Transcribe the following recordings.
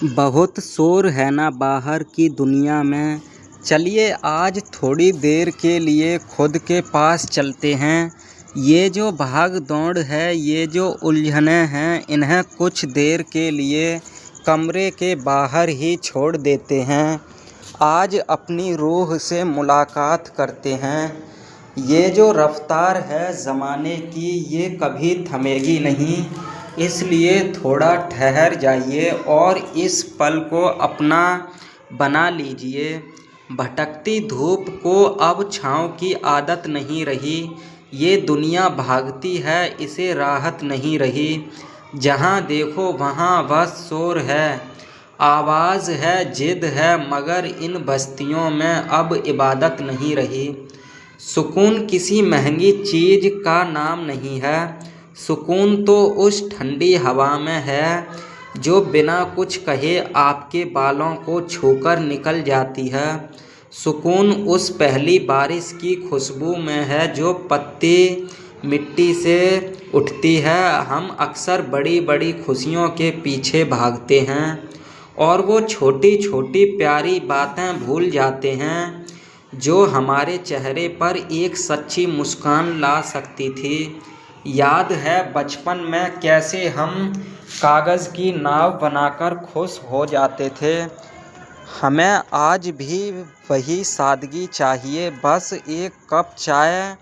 बहुत शोर है ना बाहर की दुनिया में। चलिए आज थोड़ी देर के लिए खुद के पास चलते हैं। ये जो भाग दौड़ है, ये जो उलझनें हैं, इन्हें कुछ देर के लिए कमरे के बाहर ही छोड़ देते हैं। आज अपनी रूह से मुलाकात करते हैं। ये जो रफ्तार है ज़माने की, ये कभी थमेगी नहीं। इसलिए थोड़ा ठहर जाइए और इस पल को अपना बना लीजिए। भटकती धूप को अब छाँव की आदत नहीं रही। ये दुनिया भागती है, इसे राहत नहीं रही। जहाँ देखो वहाँ बस शोर है, आवाज़ है, जिद है, मगर इन बस्तियों में अब इबादत नहीं रही। सुकून किसी महंगी चीज़ का नाम नहीं है। सुकून तो उस ठंडी हवा में है जो बिना कुछ कहे आपके बालों को छूकर निकल जाती है। सुकून उस पहली बारिश की खुशबू में है जो पत्ती मिट्टी से उठती है। हम अक्सर बड़ी बड़ी खुशियों के पीछे भागते हैं और वो छोटी छोटी प्यारी बातें भूल जाते हैं जो हमारे चेहरे पर एक सच्ची मुस्कान ला सकती थी। याद है बचपन में कैसे हम कागज़ की नाव बनाकर खुश हो जाते थे। हमें आज भी वही सादगी चाहिए, बस एक कप चाय,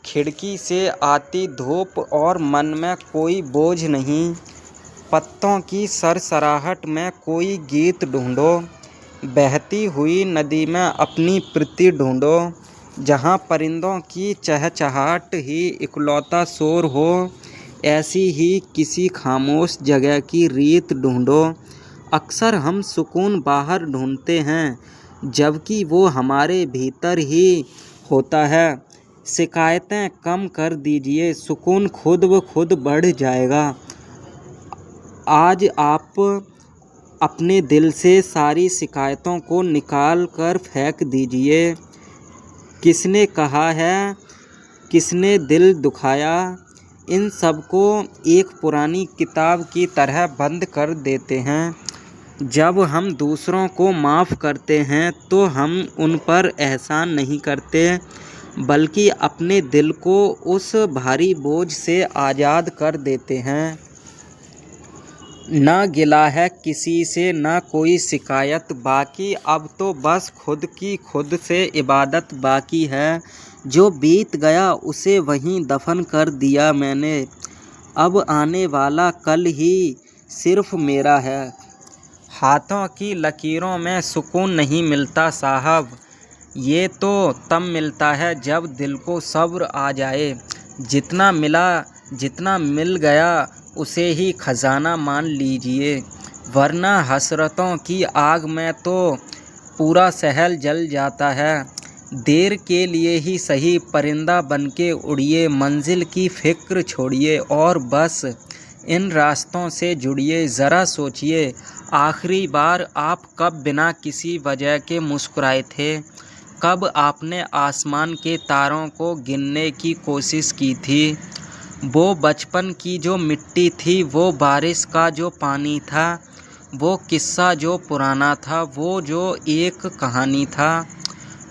खिड़की से आती धूप और मन में कोई बोझ नहीं। पत्तों की सरसराहट में कोई गीत ढूंढो, बहती हुई नदी में अपनी प्रीति ढूंढो। जहाँ परिंदों की चहचहाट ही इकलौता शोर हो, ऐसी ही किसी खामोश जगह की रीत ढूंढो। अक्सर हम सुकून बाहर ढूंढते हैं, जबकि वो हमारे भीतर ही होता है। शिकायतें कम कर दीजिए, सुकून खुद ब खुद बढ़ जाएगा। आज आप अपने दिल से सारी शिकायतों को निकाल कर फेंक दीजिए। किसने कहा है, किसने दिल दुखाया, इन सब को एक पुरानी किताब की तरह बंद कर देते हैं। जब हम दूसरों को माफ़ करते हैं तो हम उन पर एहसान नहीं करते, बल्कि अपने दिल को उस भारी बोझ से आज़ाद कर देते हैं। ना गिला है किसी से, ना कोई शिकायत बाकी। अब तो बस खुद की खुद से इबादत बाकी है। जो बीत गया उसे वहीं दफन कर दिया मैंने। अब आने वाला कल ही सिर्फ मेरा है। हाथों की लकीरों में सुकून नहीं मिलता साहब, ये तो तब मिलता है जब दिल को सब्र आ जाए। जितना मिल गया उसे ही खजाना मान लीजिए, वरना हसरतों की आग में तो पूरा शहर जल जाता है। देर के लिए ही सही परिंदा बनके उड़िए, मंजिल की फिक्र छोड़िए और बस इन रास्तों से जुड़िए। ज़रा सोचिए, आखिरी बार आप कब बिना किसी वजह के मुस्कुराए थे? कब आपने आसमान के तारों को गिनने की कोशिश की थी? वो बचपन की जो मिट्टी थी, वो बारिश का जो पानी था, वो किस्सा जो पुराना था, वो जो एक कहानी था,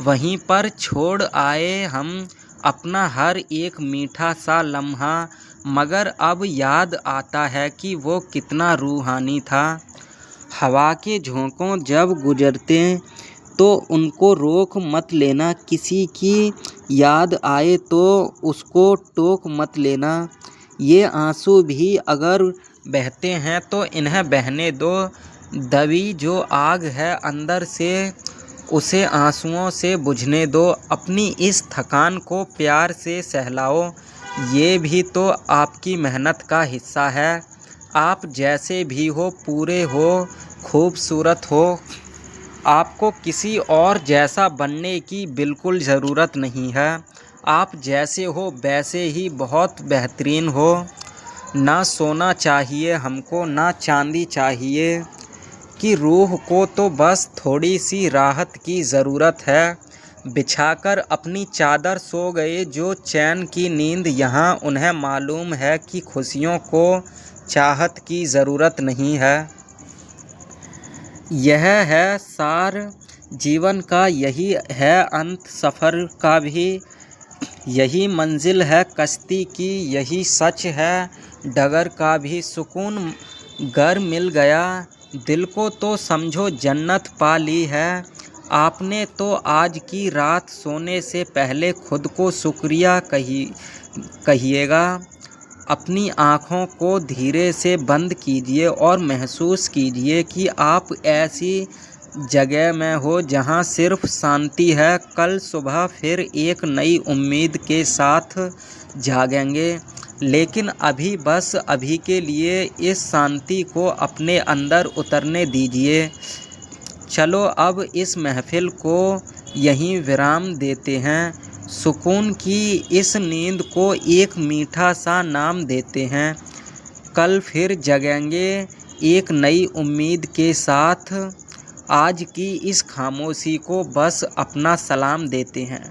वहीं पर छोड़ आए हम अपना हर एक मीठा सा लम्हा। मगर अब याद आता है कि वो कितना रूहानी था। हवा के झोंकों जब गुजरते तो उनको रोक मत लेना, किसी की याद आए तो उसको टोक मत लेना। ये आंसू भी अगर बहते हैं तो इन्हें बहने दो। दबी जो आग है अंदर से, उसे आंसुओं से बुझने दो। अपनी इस थकान को प्यार से सहलाओ, ये भी तो आपकी मेहनत का हिस्सा है। आप जैसे भी हो, पूरे हो, खूबसूरत हो। आपको किसी और जैसा बनने की बिल्कुल ज़रूरत नहीं है। आप जैसे हो वैसे ही बहुत बेहतरीन हो। ना सोना चाहिए हमको, ना चांदी चाहिए, कि रूह को तो बस थोड़ी सी राहत की ज़रूरत है। बिछाकर अपनी चादर सो गए जो चैन की नींद यहाँ, उन्हें मालूम है कि खुशियों को चाहत की ज़रूरत नहीं है। यह है सार जीवन का, यही है अंत सफ़र का भी, यही मंजिल है कश्ती की, यही सच है डगर का भी। सुकून घर मिल गया दिल को तो समझो जन्नत पा ली है। आपने तो आज की रात सोने से पहले खुद को शुक्रिया कहिएगा। अपनी आँखों को धीरे से बंद कीजिए और महसूस कीजिए कि आप ऐसी जगह में हो जहां सिर्फ शांति है। कल सुबह फिर एक नई उम्मीद के साथ जागेंगे, लेकिन अभी बस अभी के लिए इस शांति को अपने अंदर उतरने दीजिए। चलो अब इस महफिल को यहीं विराम देते हैं। सुकून की इस नींद को एक मीठा सा नाम देते हैं। कल फिर जगेंगे एक नई उम्मीद के साथ। आज की इस खामोशी को बस अपना सलाम देते हैं।